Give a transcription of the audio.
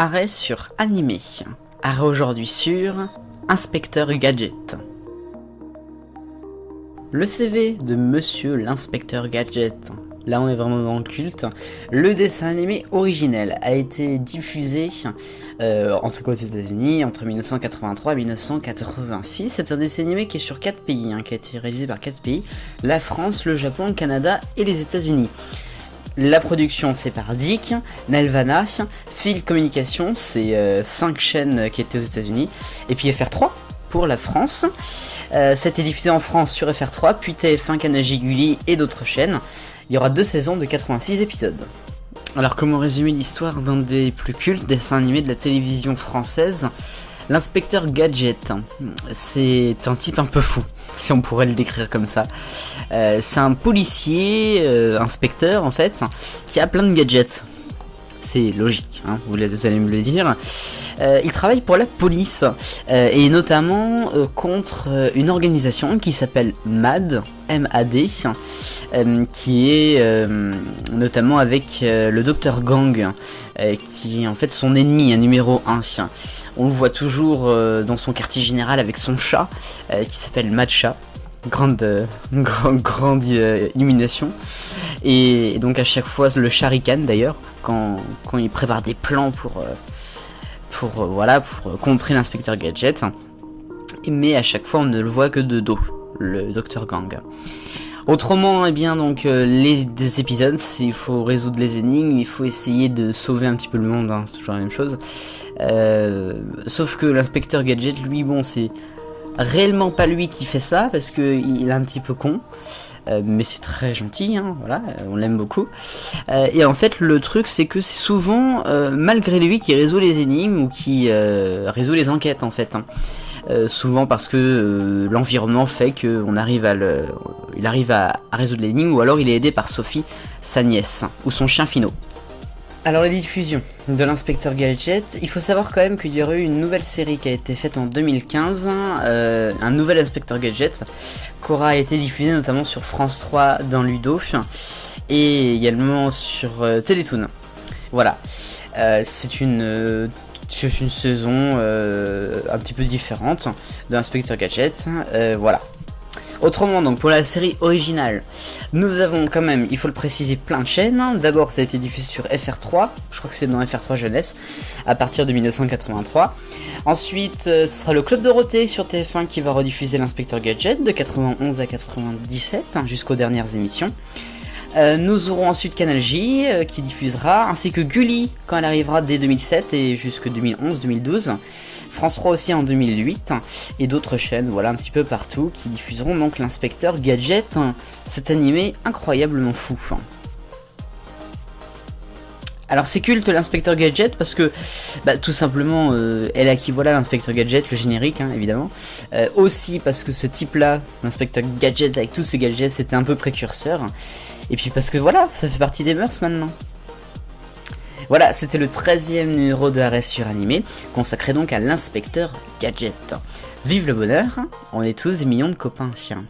Arrêt sur animé. Arrêt aujourd'hui sur Inspecteur Gadget. Le CV de Monsieur l'Inspecteur Gadget. Là on est vraiment dans le culte. Le dessin animé originel a été diffusé, en tout cas aux États-Unis, entre 1983 et 1986. C'est un dessin animé qui est sur 4 pays, qui a été réalisé par 4 pays. La France, le Japon, le Canada et les États-Unis. La production c'est par Dick, Nelvana, Phil Communication, c'est 5 chaînes qui étaient aux États-Unis, et puis FR3 pour la France. C'était diffusé en France sur FR3, puis TF1, Canal J, Gulli et d'autres chaînes. Il y aura 2 saisons de 86 épisodes. Alors comment résumer l'histoire d'un des plus cultes dessins animés de la télévision française? L'inspecteur Gadget, c'est un type un peu fou, si on pourrait le décrire comme ça. C'est un policier, inspecteur en fait, qui a plein de gadgets. C'est logique, vous allez me le dire. Il travaille pour la police, et notamment contre une organisation qui s'appelle MAD, M-A-D, qui est notamment avec le Dr Gang, qui est en fait son ennemi, numéro 1. On le voit toujours dans son quartier général avec son chat, qui s'appelle Matcha. Grande illumination. Et donc à chaque fois le chat ricane d'ailleurs quand il prépare des plans pour contrer l'inspecteur Gadget. Mais à chaque fois on ne le voit que de dos, le Dr Gang. Autrement, eh bien donc des épisodes, il faut résoudre les énigmes, il faut essayer de sauver un petit peu le monde, c'est toujours la même chose. Sauf que l'inspecteur Gadget, lui, bon, c'est réellement pas lui qui fait ça parce que il est un petit peu con, mais c'est très gentil, voilà, on l'aime beaucoup. Et en fait, le truc, c'est que c'est souvent malgré lui qui résout les énigmes ou qui résout les enquêtes en fait. Souvent parce que l'environnement fait qu'on arrive il arrive à résoudre l'énigme, ou alors il est aidé par Sophie, sa nièce, ou son chien Fino. Alors les diffusions de l'inspecteur Gadget, il faut savoir quand même qu'il y aurait eu une nouvelle série qui a été faite en 2015, un nouvel inspecteur Gadget, qui aura été diffusé notamment sur France 3 dans Ludo, et également sur Télétoon. Voilà, c'est une saison un petit peu différente de l'inspecteur Gadget, voilà. Autrement, donc pour la série originale, nous avons quand même, il faut le préciser, plein de chaînes. D'abord, ça a été diffusé sur FR3, je crois que c'est dans FR3 Jeunesse, à partir de 1983. Ensuite, ce sera le Club Dorothée sur TF1 qui va rediffuser l'inspecteur Gadget de 91 à 97, jusqu'aux dernières émissions. Nous aurons ensuite Canal J qui diffusera, ainsi que Gulli quand elle arrivera dès 2007 et jusque 2011-2012. France 3 aussi en 2008, et d'autres chaînes, voilà, un petit peu partout, qui diffuseront donc l'inspecteur Gadget, cet animé incroyablement fou. Alors c'est culte l'inspecteur Gadget parce que tout simplement elle a qui voilà l'inspecteur Gadget, le générique évidemment, aussi parce que ce type là, l'inspecteur Gadget avec tous ses gadgets, c'était un peu précurseur, et puis parce que voilà, ça fait partie des mœurs maintenant. Voilà, c'était le 13e numéro de Arrêt sur Animé, consacré donc à l'inspecteur Gadget. Vive le bonheur, on est tous des millions de copains chiens.